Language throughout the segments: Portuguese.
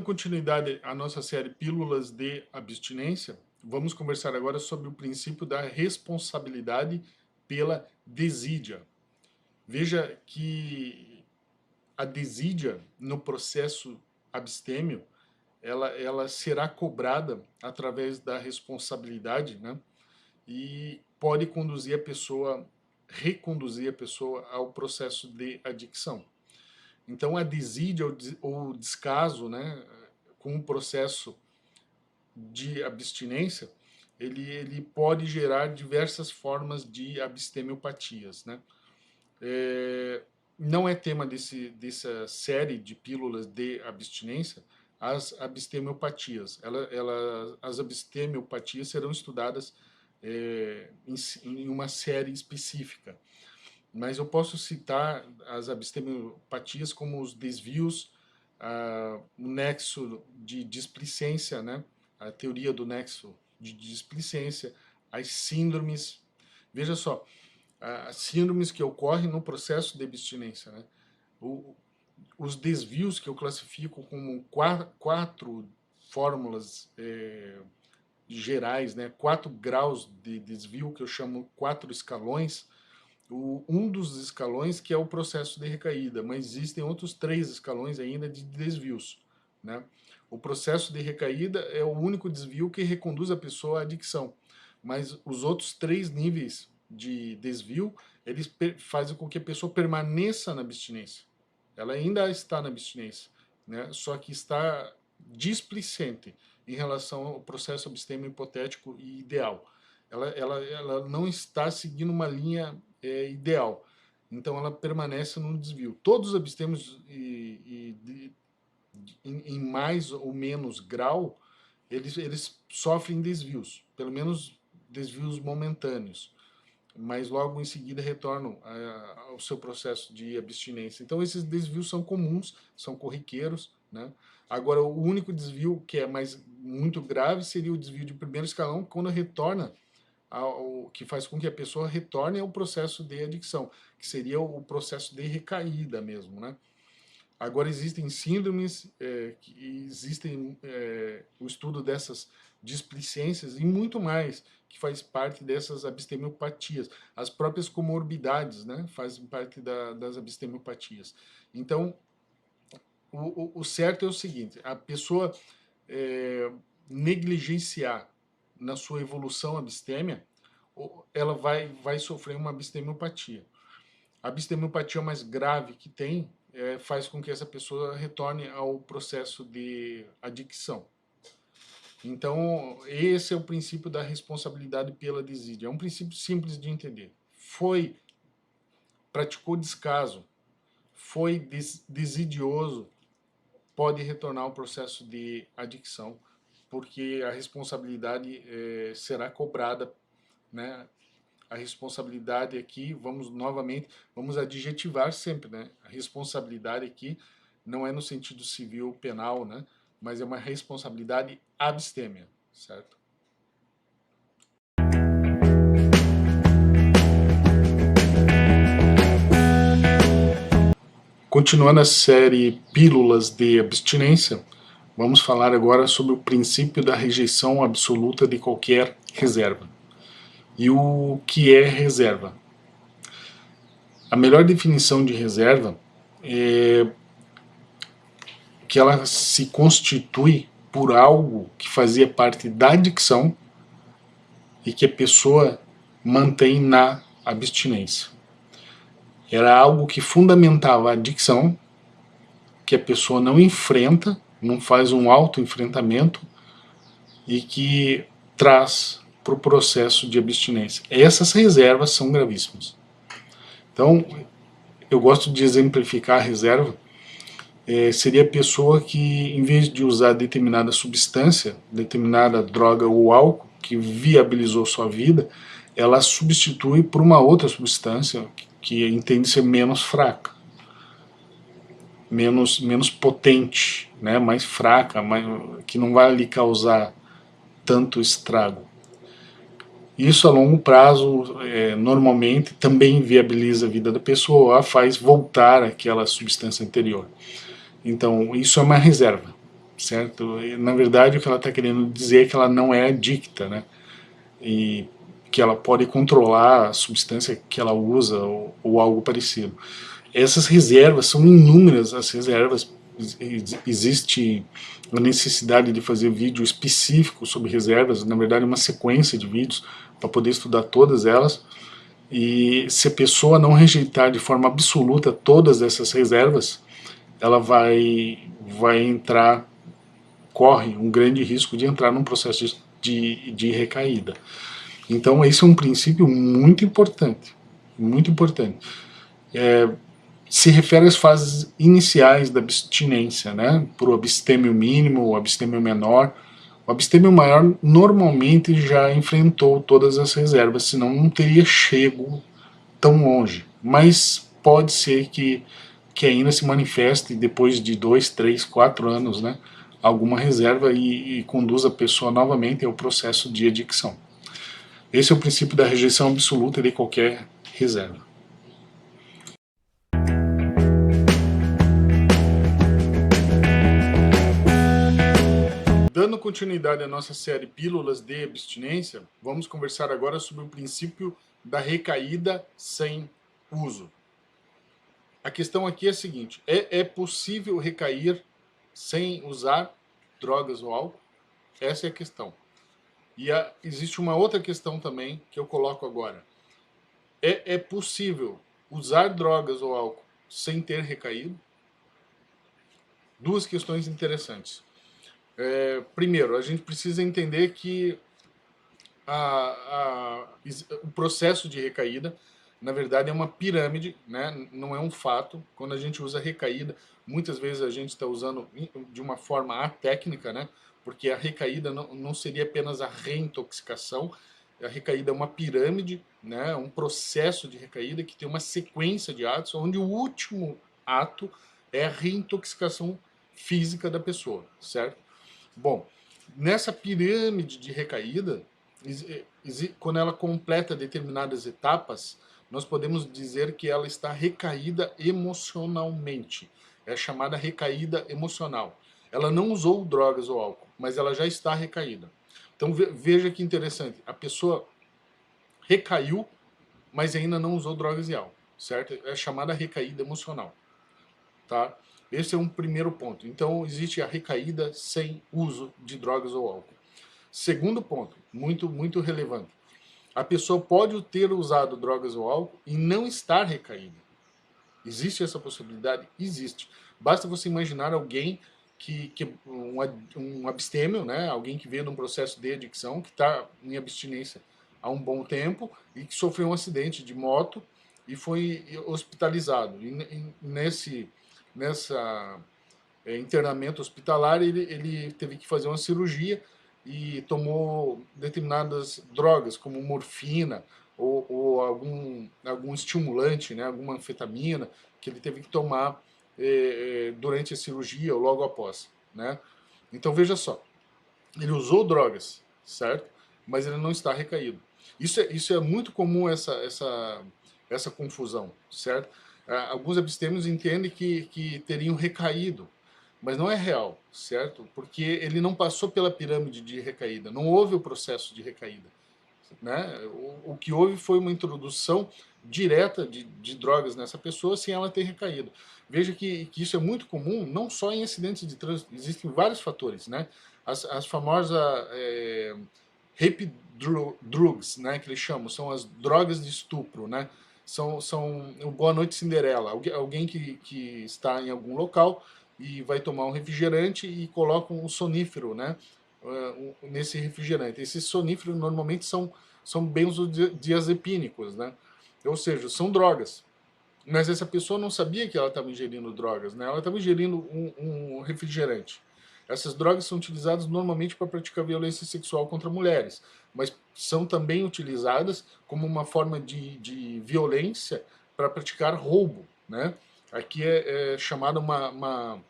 continuidade à nossa série Pílulas de Abstinência, vamos conversar agora sobre o princípio da responsabilidade pela desídia. Veja que a desídia no processo abstêmio, ela será cobrada através da responsabilidade, né? E pode reconduzir a pessoa ao processo de adicção. Então, a desídia ou descaso, né, com o processo de abstinência, ele pode gerar diversas formas de abstemiopatias, né? Não é tema dessa série de pílulas de abstinência as abstemiopatias. As abstemiopatias serão estudadas em uma série específica. Mas eu posso citar as abstemiopatias como os desvios, o nexo de displicência, né? A teoria do nexo de displicência, as síndromes. Veja só, as síndromes que ocorrem no processo de abstinência, né? Os desvios que eu classifico como quatro fórmulas gerais, né? 4 graus de desvio, que eu chamo 4 escalões. Um dos escalões que é o processo de recaída, mas existem outros 3 escalões ainda de desvios, né? O processo de recaída é o único desvio que reconduz a pessoa à adicção, mas os outros 3 níveis de desvio, eles fazem com que a pessoa permaneça na abstinência. Ela ainda está na abstinência, né? Só que está displicente em relação ao processo abstêmio hipotético e ideal. Ela não está seguindo uma linha ideal. Então, ela permanece no desvio. Todos os abstêmios em mais ou menos grau, eles sofrem desvios, pelo menos desvios momentâneos, mas logo em seguida retornam ao seu processo de abstinência. Então, esses desvios são comuns, são corriqueiros, né? Agora, o único desvio que é muito grave seria o desvio de primeiro escalão, quando retorna, que faz com que a pessoa retorne ao processo de adicção, que seria o processo de recaída mesmo, né? Agora, existem síndromes, existem o estudo dessas displicências e muito mais, que faz parte dessas abstemiopatias. As próprias comorbidades, né, fazem parte das abstemiopatias. Então, o certo é o seguinte: a pessoa negligenciar na sua evolução abstêmia, ela vai sofrer uma abstemiopatia. A abstemiopatia mais grave que tem faz com que essa pessoa retorne ao processo de adicção. Então, esse é o princípio da responsabilidade pela desídia. É um princípio simples de entender. Praticou descaso, foi desidioso, pode retornar ao processo de adicção, porque a responsabilidade será cobrada, né? A responsabilidade aqui, vamos adjetivar sempre, né? A responsabilidade aqui não é no sentido civil penal, né? Mas é uma responsabilidade abstêmia, certo? Continuando a série Pílulas de Abstinência, vamos falar agora sobre o princípio da rejeição absoluta de qualquer reserva. E o que é reserva? A melhor definição de reserva é que ela se constitui por algo que fazia parte da adicção e que a pessoa mantém na abstinência. Era algo que fundamentava a adicção, que a pessoa não enfrenta, não faz um autoenfrentamento e que traz para o processo de abstinência. Essas reservas são gravíssimas. Então, eu gosto de exemplificar a reserva. Seria a pessoa que, em vez de usar determinada substância, determinada droga ou álcool que viabilizou sua vida, ela substitui por uma outra substância que entende ser menos fraca, menos potente, né, mais fraca, que não vai lhe causar tanto estrago. Isso a longo prazo, normalmente, também viabiliza a vida da pessoa, faz voltar aquela substância anterior. Então, isso é uma reserva. certo? E, na verdade, o que ela está querendo dizer é que ela não é adicta, né? E que ela pode controlar a substância que ela usa ou algo parecido. Essas reservas são inúmeras, as reservas. Existe a necessidade de fazer vídeo específico sobre reservas, na verdade uma sequência de vídeos para poder estudar todas elas. E se a pessoa não rejeitar de forma absoluta todas essas reservas, ela vai entrar, corre um grande risco de entrar num processo de recaída. Então esse é um princípio muito importante, muito importante. Se refere às fases iniciais da abstinência, né? Por abstêmio mínimo, o abstêmio menor. O abstêmio maior normalmente já enfrentou todas as reservas, senão não teria chego tão longe. Mas pode ser que ainda se manifeste depois de 2, 3, 4 anos, né? Alguma reserva e conduza a pessoa novamente ao processo de adicção. Esse é o princípio da rejeição absoluta de qualquer reserva. Dando continuidade à nossa série Pílulas de Abstinência, vamos conversar agora sobre o princípio da recaída sem uso. A questão aqui é a seguinte: é possível recair sem usar drogas ou álcool? Essa é a questão. E existe uma outra questão também que eu coloco agora. É possível usar drogas ou álcool sem ter recaído? Duas questões interessantes. Primeiro, a gente precisa entender que o processo de recaída, na verdade, é uma pirâmide, né? Não é um fato. Quando a gente usa recaída, muitas vezes a gente está usando de uma forma atécnica, né? Porque a recaída não seria apenas a reintoxicação. A recaída é uma pirâmide, né? Um processo de recaída que tem uma sequência de atos, onde o último ato é a reintoxicação física da pessoa, certo? Bom, nessa pirâmide de recaída, quando ela completa determinadas etapas, nós podemos dizer que ela está recaída emocionalmente. É chamada recaída emocional. Ela não usou drogas ou álcool, mas ela já está recaída. Então veja que interessante, a pessoa recaiu, mas ainda não usou drogas e álcool, certo? É chamada recaída emocional, tá? Esse é um primeiro ponto. Então existe a recaída sem uso de drogas ou álcool. Segundo ponto, muito relevante. A pessoa pode ter usado drogas ou álcool e não estar recaída. Existe essa possibilidade? Existe. Basta você imaginar alguém um abstêmio, né? Alguém que veio de um processo de adicção, que está em abstinência há um bom tempo e que sofreu um acidente de moto e foi hospitalizado. Nessa internamento hospitalar, ele teve que fazer uma cirurgia e tomou determinadas drogas, como morfina ou algum estimulante, né, alguma anfetamina, que ele teve que tomar durante a cirurgia ou logo após. Né? Então veja só, ele usou drogas, certo? Mas ele não está recaído. Isso é muito comum, essa confusão, certo? Alguns abstêmios entendem que teriam recaído, mas não é real, certo? Porque ele não passou pela pirâmide de recaída, não houve o processo de recaída. Né? O que houve foi uma introdução direta de drogas nessa pessoa sem ela ter recaído. Veja que isso é muito comum, não só em acidentes de trânsito, existem vários fatores. Né? As famosas rape drugs, né, que eles chamam, são as drogas de estupro. Né? São o Boa Noite Cinderela, alguém que está em algum local e vai tomar um refrigerante e coloca um sonífero, né, nesse refrigerante. Esses soníferos normalmente são benzodiazepínicos, né? Ou seja, são drogas. Mas essa pessoa não sabia que ela estava ingerindo drogas, né? Ela estava ingerindo um refrigerante. Essas drogas são utilizadas normalmente para praticar violência sexual contra mulheres, mas são também utilizadas como uma forma de violência para praticar roubo, né? Aqui é chamada uma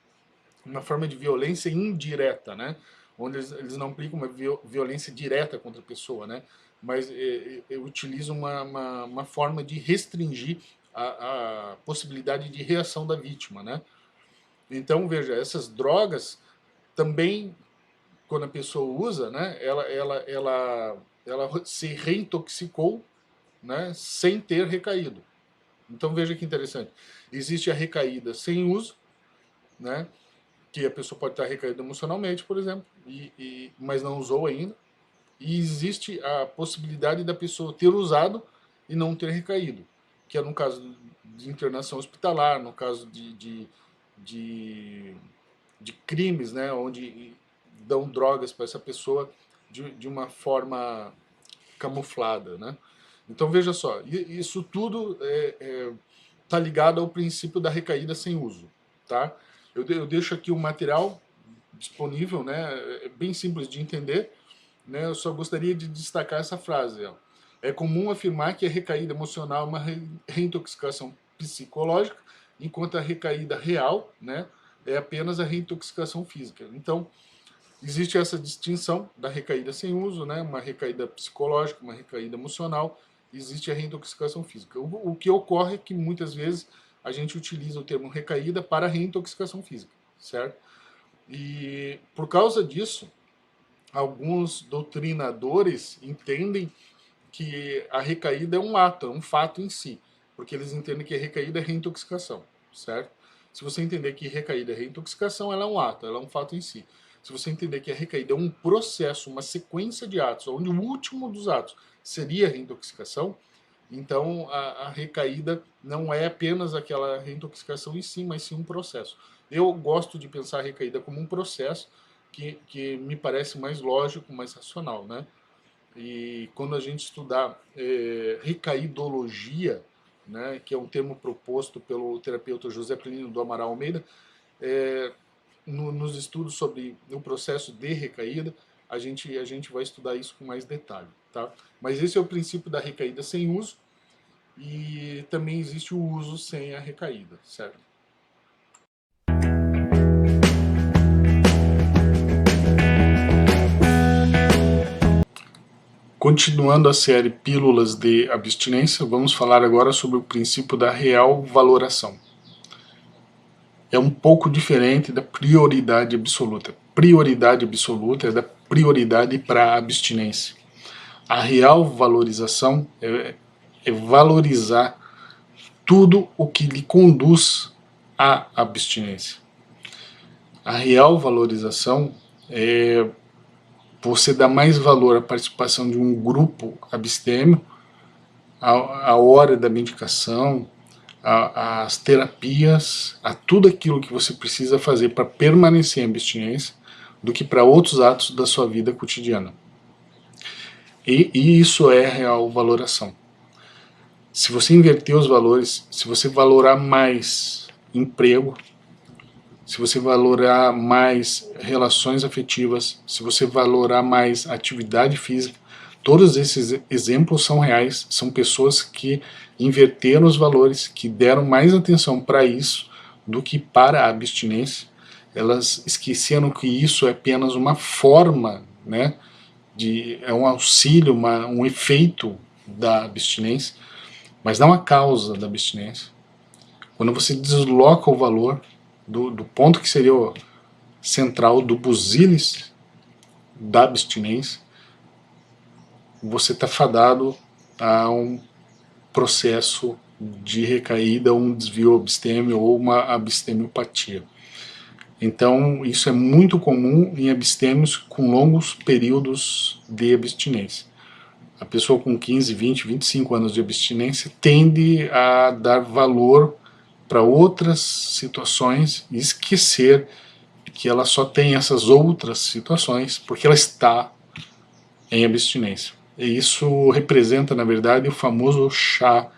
forma de violência indireta, né? Onde eles não aplicam uma violência direta contra a pessoa, né? Mas utilizam uma forma de restringir a possibilidade de reação da vítima, né? Então, veja, essas drogas também, quando a pessoa usa, né, ela se reintoxicou, né, sem ter recaído. Então veja que interessante. Existe a recaída sem uso, né, que a pessoa pode estar recaída emocionalmente, por exemplo, mas não usou ainda. E existe a possibilidade da pessoa ter usado e não ter recaído, que é no caso de internação hospitalar, no caso de, de crimes, né, onde dão drogas para essa pessoa de uma forma camuflada, né? Então veja só, isso tudo está ligado ao princípio da recaída sem uso, tá? Eu deixo aqui o material disponível, né? É bem simples de entender, né? Eu só gostaria de destacar essa frase. Ó. É comum afirmar que a recaída emocional é uma reintoxicação psicológica, enquanto a recaída real, né, é apenas a reintoxicação física. Então, existe essa distinção da recaída sem uso, né, uma recaída psicológica, uma recaída emocional, existe a reintoxicação física. O que ocorre é que muitas vezes a gente utiliza o termo recaída para reintoxicação física, certo? E por causa disso, alguns doutrinadores entendem que a recaída é um ato, é um fato em si, porque eles entendem que a recaída é reintoxicação, certo? Se você entender que recaída é reintoxicação, ela é um ato, ela é um fato em si. Se você entender que a recaída é um processo, uma sequência de atos, onde o último dos atos seria a reintoxicação, então a recaída não é apenas aquela reintoxicação em si, mas sim um processo. Eu gosto de pensar a recaída como um processo que me parece mais lógico, mais racional, né? E quando a gente estudar recaidologia, né, que é um termo proposto pelo terapeuta José Plinio do Amaral Almeida, nos estudos sobre o processo de recaída, a gente vai estudar isso com mais detalhe, tá? Mas esse é o princípio da recaída sem uso, e também existe o uso sem a recaída, certo? Continuando a série Pílulas de Abstinência, vamos falar agora sobre o princípio da real valoração. É um pouco diferente da prioridade absoluta. Prioridade absoluta é da prioridade para a abstinência. A real valorização é valorizar tudo o que lhe conduz à abstinência. A real valorização é você dar mais valor à participação de um grupo abstêmio, à hora da medicação, às terapias, a tudo aquilo que você precisa fazer para permanecer em abstinência, do que para outros atos da sua vida cotidiana. E isso é a real valoração. Se você inverter os valores, se você valorar mais emprego, se você valorar mais relações afetivas, se você valorar mais atividade física, todos esses exemplos são reais, são pessoas que inverteram os valores, que deram mais atenção para isso do que para a abstinência. Elas esqueceram que isso é apenas uma forma, né, é um auxílio, um efeito da abstinência, mas não a causa da abstinência. Quando você desloca o valor do ponto que seria o central do busilis da abstinência, você está fadado a um processo de recaída, um desvio abstêmio ou uma abstemiopatia. Então, isso é muito comum em abstêmios com longos períodos de abstinência. A pessoa com 15, 20, 25 anos de abstinência tende a dar valor para outras situações e esquecer que ela só tem essas outras situações porque ela está em abstinência. E isso representa, na verdade, o famoso chá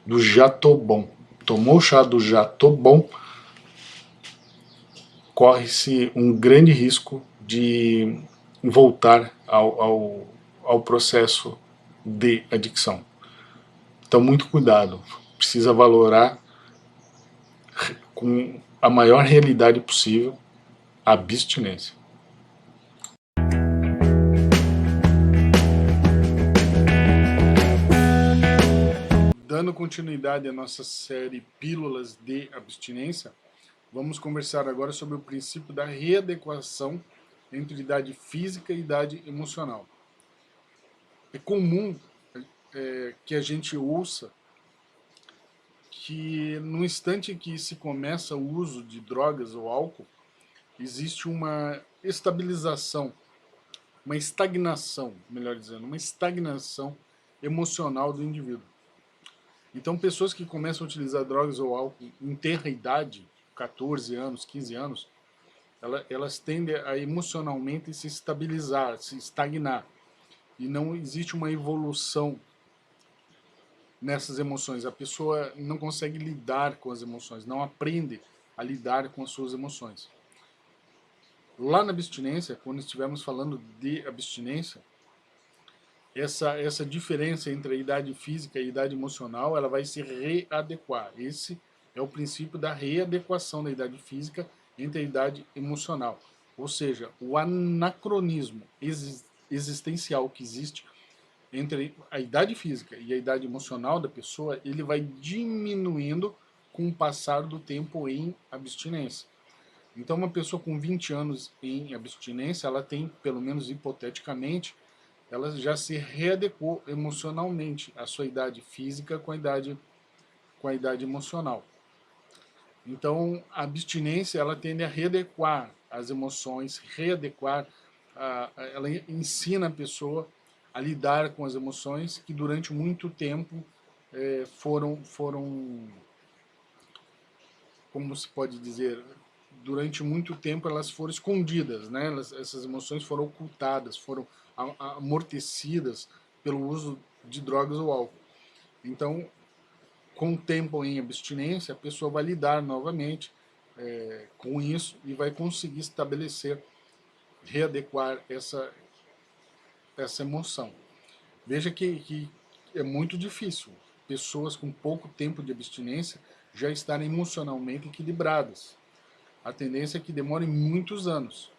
do já tô bom. Tomou o chá do já tô bom, corre-se um grande risco de voltar ao processo de adicção. Então, muito cuidado. Precisa valorar com a maior realidade possível a abstinência. Dando continuidade à nossa série Pílulas de Abstinência, Vamos conversar agora sobre o princípio da readequação entre idade física e idade emocional. É comum que a gente ouça que no instante que se começa o uso de drogas ou álcool, existe uma estabilização, uma estagnação, melhor dizendo, uma estagnação emocional do indivíduo. Então, pessoas que começam a utilizar drogas ou álcool em tenra idade, 14 anos, 15 anos, elas tendem a emocionalmente se estabilizar, se estagnar. E não existe uma evolução nessas emoções. A pessoa não consegue lidar com as emoções, não aprende a lidar com as suas emoções. Lá na abstinência, quando estivermos falando de abstinência, essa diferença entre a idade física e a idade emocional, ela vai se readequar. Esse é o princípio da readequação da idade física entre a idade emocional. Ou seja, o anacronismo existencial que existe entre a idade física e a idade emocional da pessoa, ele vai diminuindo com o passar do tempo em abstinência. Então, uma pessoa com 20 anos em abstinência, ela tem, pelo menos hipoteticamente, ela já se readequou emocionalmente à sua idade física com a idade emocional. Então, a abstinência ela tende a readequar as emoções, readequar, ela ensina a pessoa a lidar com as emoções que durante muito tempo foram, como se pode dizer, durante muito tempo elas foram escondidas, né? Essas emoções foram ocultadas, foram amortecidas pelo uso de drogas ou álcool. Então, com o tempo em abstinência, a pessoa vai lidar novamente com isso e vai conseguir estabelecer, readequar essa emoção. Veja que é muito difícil pessoas com pouco tempo de abstinência já estarem emocionalmente equilibradas. A tendência é que demore muitos anos.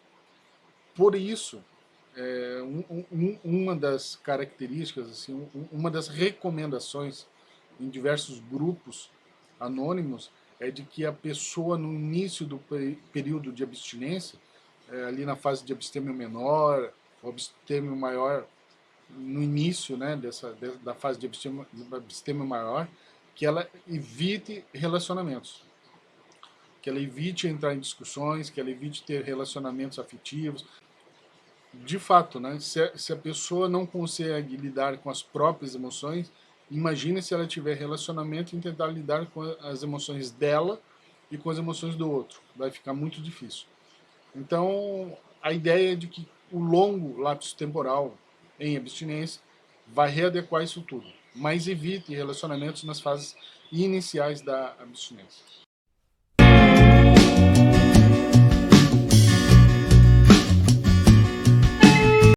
Por isso, uma das características, assim, uma das recomendações em diversos grupos anônimos é de que a pessoa no início do período de abstinência, ali na fase de abstêmio menor, ou abstêmio maior, no início, né, da fase de abstêmio maior, que ela evite relacionamentos, que ela evite entrar em discussões, que ela evite ter relacionamentos afetivos. De fato, né, se a pessoa não consegue lidar com as próprias emoções, imagine se ela tiver relacionamento e tentar lidar com as emoções dela e com as emoções do outro. Vai ficar muito difícil. Então, a ideia é de que o longo lapso temporal em abstinência vai readequar isso tudo, mas evite relacionamentos nas fases iniciais da abstinência.